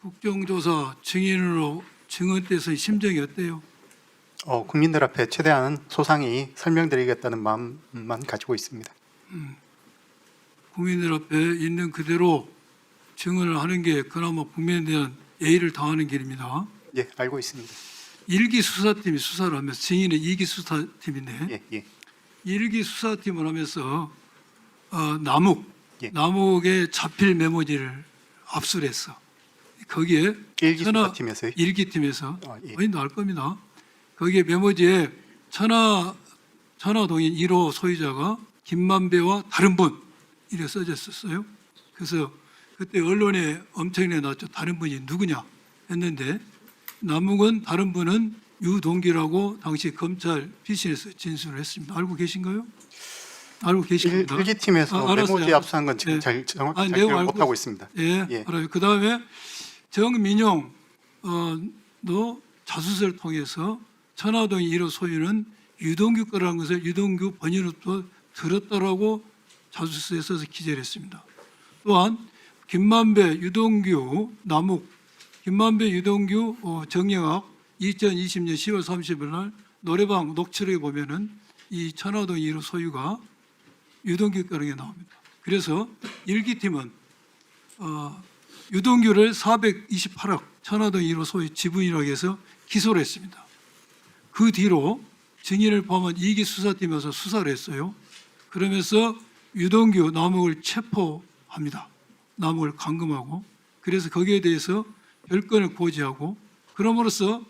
국정조사 증인으로 증언 때의 심정이 어때요? 국민들 앞에 최대한 소상히 설명드리겠다는 마음만 가지고 있습니다. 국민들 앞에 있는 그대로 증언을 하는 게 그나마 국민에 대한 예의를 다하는 길입니다. 예, 알고 있습니다. 일기 수사팀이 수사를 하면서 증인은 2기 수사팀인데 예, 예. 1기 수사팀을 하면서 예. 남욱의 자필 메모지를 압수를 했어. 거기에 일기 수사팀에서요? 1기팀에서 예. 어인도 알 겁니다. 거기에 메모지에 천화동인 1호 소유자가 김만배와 다른 분 이렇게 써졌었어요. 그래서 그때 언론에 엄청나게 나왔죠. 다른 분이 누구냐 했는데 남욱은 다른 분은 유동기라고 당시 검찰 피신에서 진술을 했습니다. 알고 계신가요? 알고 계십니다. 일기팀에서 알았어요. 메모지 압수한 건 지금 네. 정확히 내용 기억을 알고 못하고 있습니다. 예, 예. 알아요. 그 다음에 정민용 도 자수서를 통해서 천화동 1호 소유는 유동규 거라는 것을 유동규 본인으로부터 들었다라고 자수서에 써서 기재를 했습니다. 또한 김만배, 유동규, 남욱, 김만배, 유동규, 정영학 2020년 10월 30일 날 노래방 녹취록에 보면은 이 천화동 1호 소유가 유동규 거라는 게 나옵니다. 그래서 일기팀은 유동규를 428억 천화동 1호 소유 지분이라고 해서 기소를 했습니다. 그 뒤로 증인을 포함한 2기 수사팀에서 수사를 했어요. 그러면서 유동규, 남욱을 체포합니다. 남욱을 감금하고 그래서 거기에 대해서 별건을 고지하고 그럼으로써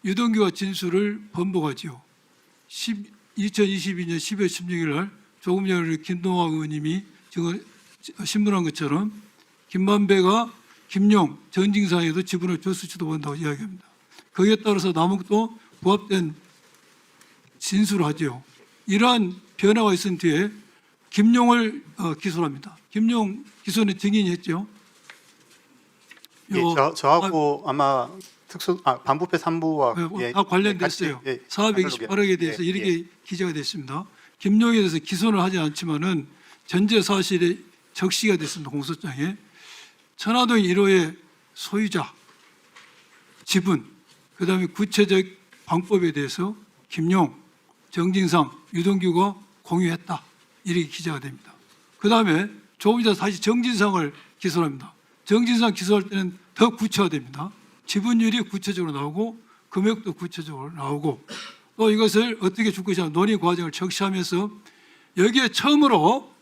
유동규와 진술을 번복하지요. 2022년 12월 16일 날 조금 전에 김동학 의원님이 지금 신문한 것처럼 김만배가 김용 전징상에도 지분을 줬을지도 모른다고 이야기합니다. 거기에 따라서 남욱도 부합된 진술을 하죠. 이러한 변화가 있은 뒤에 김용을 기소를 합니다. 김용 기소는 증인이 했죠. 예, 저하고 아마 반부패 3부와 다 관련됐어요. 428억에 대해서 이렇게 기재가 됐습니다. 김용에 대해서 기소는 하지 않지만은 전제 사실에 적시가 됐습니다. 공소장에 천화동 1호의 소유자, 지분, 그다음에 구체적 방법에 대해서 김용, 정진상, 유동규가 공유했다. 이렇게 기재가 됩니다. 그다음에 조금 전에 다시 정진상을 기소합니다. 정진상 기소할 때는 더 구체화됩니다. 지분율이 구체적으로 나오고 금액도 구체적으로 나오고 또 이것을 어떻게 줄 것이냐 논의 과정을 적시하면서 여기에 처음으로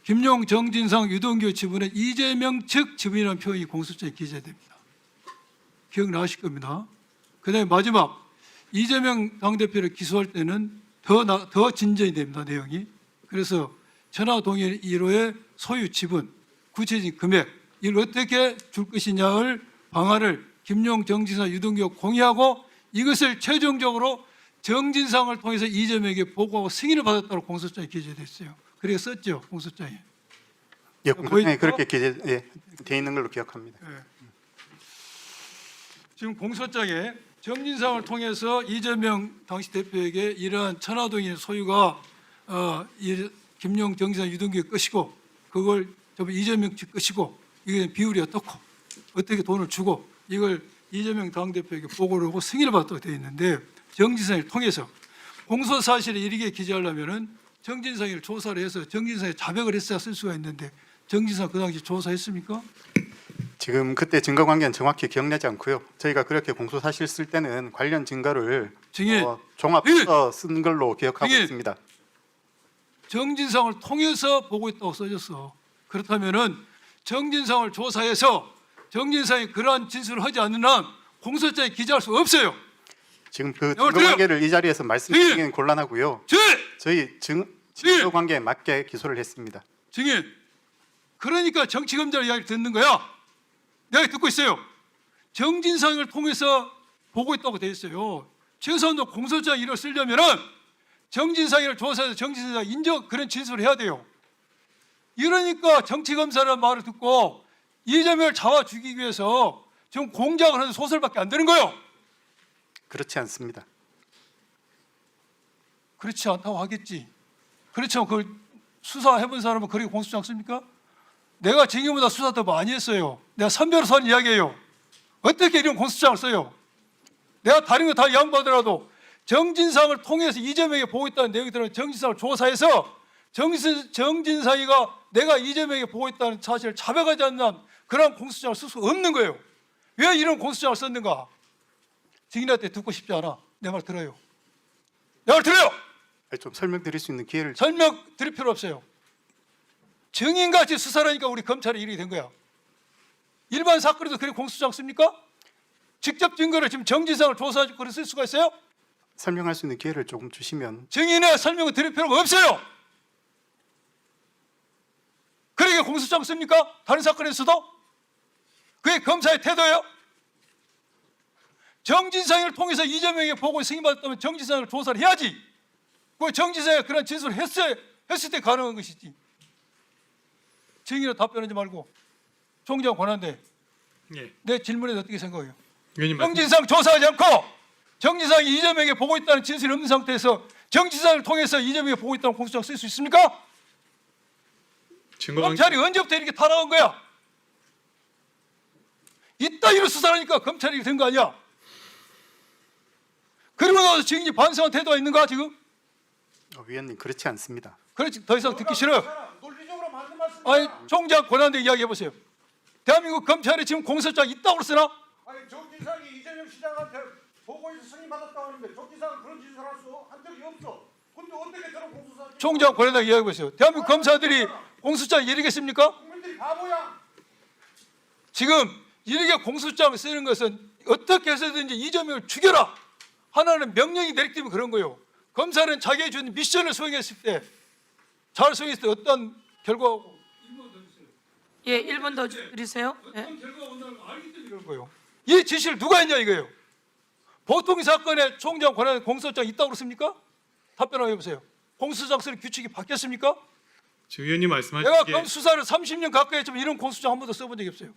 김용, 정진상, 유동규 지분의 이재명 측 지분이라는 표현이 공소장에 기재됩니다. 기억나실 겁니다. 그다음에 마지막 이재명 당대표를 기소할 때는 더 진전이 됩니다. 내용이. 그래서 천화동인 1호의 소유 지분, 구체적인 금액 이걸 어떻게 줄 것이냐를 방안을 김용, 정진상, 유동규가 공유하고 이것을 최종적으로 정진상을 통해서 이재명에게 보고하고 승인을 받았다고 공소장에 기재됐어요. 그렇게 썼죠. 공소장에. 예, 공소장에 그렇게 기재되어 있는 걸로 기억합니다. 네. 지금 공소장에 정진상을 통해서 이재명 당시 대표에게 이러한 천화동인 소유가 김용, 정진상, 유동규의 것이고 그걸 이재명 측 것이고 이게 비율이 어떻게 돈을 주고 이걸 이재명 당대표에게 보고를 하고 승인을 받도록 되어 있는데 정진상을 통해서 공소 사실을 이렇게 기재하려면은 정진상을 조사를 해서 정진상이 자백을 했어야 쓸 수가 있는데 정진상 그 당시 조사했습니까? 지금 그때 증거 관계는 정확히 기억나지 않고요. 저희가 그렇게 공소 사실 쓸 때는 관련 증거를 증인. 종합해서 쓴 걸로 기억하고 증인. 있습니다. 정진상을 통해서 보고했다고 써졌어. 그렇다면은 정진상을 조사해서 정진상이 그러한 진술을 하지 않는 한 공소장에 기재할 수 없어요. 지금 그 증거 관계를 이 자리에서 말씀드리기는 곤란하고요. 저희 증거 관계에 맞게 기소를 했습니다. 증인. 그러니까 정치검찰 이야기를 듣는 거야. 내가 듣고 있어요. 정진상을 통해서 보고했다고 돼 있어요. 최소한도 공소장 이를 쓰려면은 정진상을 조사해서 정진상이 인정 그런 진술을 해야 돼요. 이러니까 정치검사라는 말을 듣고 이재명을 잡아 죽이기 위해서 지금 공작을 하는 소설밖에 안 되는 거예요. 그렇지 않습니다. 그렇지 않다고 하겠지. 그렇지만 그걸 수사해본 사람은 그렇게 공소장 씁니까? 내가 증인보다 수사 더 많이 했어요. 내가 선배로서 하는 이야기예요. 어떻게 이런 공소장을 써요? 내가 다른 거 다 양보하더라도 정진상을 통해서 이재명에게 보고 있다는 내용이 들어는 정진상을 조사해서 정진상이가 내가 이재명에게 보고 있다는 사실을 자백하지 않는 그런 공소장을 쓸 수 없는 거예요. 왜 이런 공소장을 썼는가? 증인한테 듣고 싶지 않아. 내 말 들어요. 내 말 들어요. 좀 설명드릴 수 있는 기회를 설명 드릴 필요 없어요. 증인같이 수사를 하니까 우리 검찰이 이렇게 된 거야. 일반 사건에도 그렇게 공소장 씁니까? 직접 증거를 지금 정진상을 조사하고 그래 쓸 수가 있어요? 설명할 수 있는 기회를 조금 주시면. 증인의 설명을 드릴 필요가 없어요. 그러게 공소장 씁니까? 다른 사건에서도? 그게 검사의 태도예요? 정진상을 통해서 이재명에게 보고 승인받았다면 정진상을 조사를 해야지. 그 정진상이 그런 진술을 했을 때 가능한 것이지. 증인은 답변하지 말고 총장 권한대. 예. 내 질문에 어떻게 생각해요? 의원님 정진상 조사하지 않고 정진상이 이재명에게 보고 있다는 진술이 없는 상태에서 정진상을 통해서 이재명에게 보고 있다는 공소장 쓸 수 있습니까? 증거관계 검찰이 언제부터 이렇게 타락한 거야? 이따위로 수사하니까 검찰이 된 거 아니야? 그러고 나서 증인이 반성한 태도가 있는가 지금? 위원님 그렇지 않습니다. 그렇지 더 이상 듣기 싫어. 논리적으로 맞는 말씀. 아니 총장 권한대 이야기해 보세요. 대한민국 검찰이 지금 공소장 있다고 쓰나? 아니 정진상이 이재명 시장한테 보고에서 승인 받았다고 하는데 정진상은 그런 짓을 할 수 한 적이 없어. 근데 어떻게 저런 공소장? 총장 권한대 이야기해 보세요. 대한민국 검사들이 공소장 이르겠습니까? 국민들이 바보야. 지금 이렇게 공소장을 쓰는 것은 어떻게 해서든지 이재명을 죽여라 하나는 명령이 내리기 때문에 그런 거예요. 검사는 자기의 준 미션을 수행했을 때 잘 수행했을 때 어떤 결과가 예, 1분 더 드리세요. 예. 어떤 결과가 온다는 걸 알기 때문에 그런 거예요. 이 지시를 누가 했냐 이거예요. 보통 사건에 총장 권한에 공소장 있다고 그렇습니까? 답변을 해보세요. 공소장 쓰는 규칙이 바뀌었습니까? 지금 의원님 내가 말씀하신 검 게 수사를 30년 가까이 했지만 이런 공소장 한 번도 써본 적이 없어요.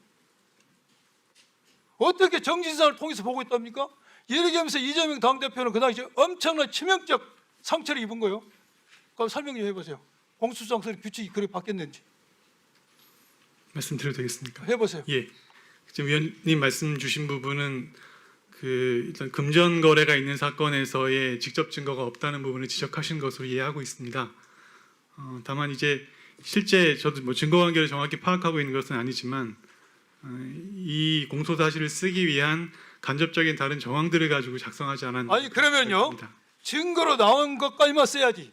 어떻게 정진상을 통해서 보고 있답니까? 이렇게 하면서 이재명 당대표는 그 당시에 엄청난 치명적 상처를 입은 거예요. 그럼 설명 좀 해보세요. 공소장 쓰는 규칙이 그렇게 바뀌었는지 말씀드려도 되겠습니까? 해보세요. 예. 지금 위원님 말씀 주신 부분은 일단 금전 거래가 있는 사건에서의 직접 증거가 없다는 부분을 지적하신 것으로 이해하고 있습니다. 다만 이제 실제 저도 뭐 증거 관계를 정확히 파악하고 있는 것은 아니지만 이 공소 사실을 쓰기 위한 간접적인 다른 정황들을 가지고 작성하지 않았나. 아니 그러면요 증거로 나온 것까지만 써야지.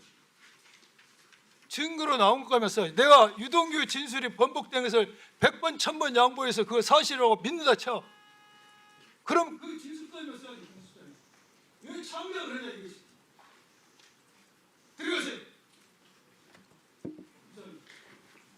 증거로 나온 것까지만 써야지. 내가 유동규 진술이 번복된 것을 100번 1000번 양보해서 그거 사실이라고 믿는다 쳐. 그럼 그 진술까지만 써야지. 왜 참여를 하냐 이것이.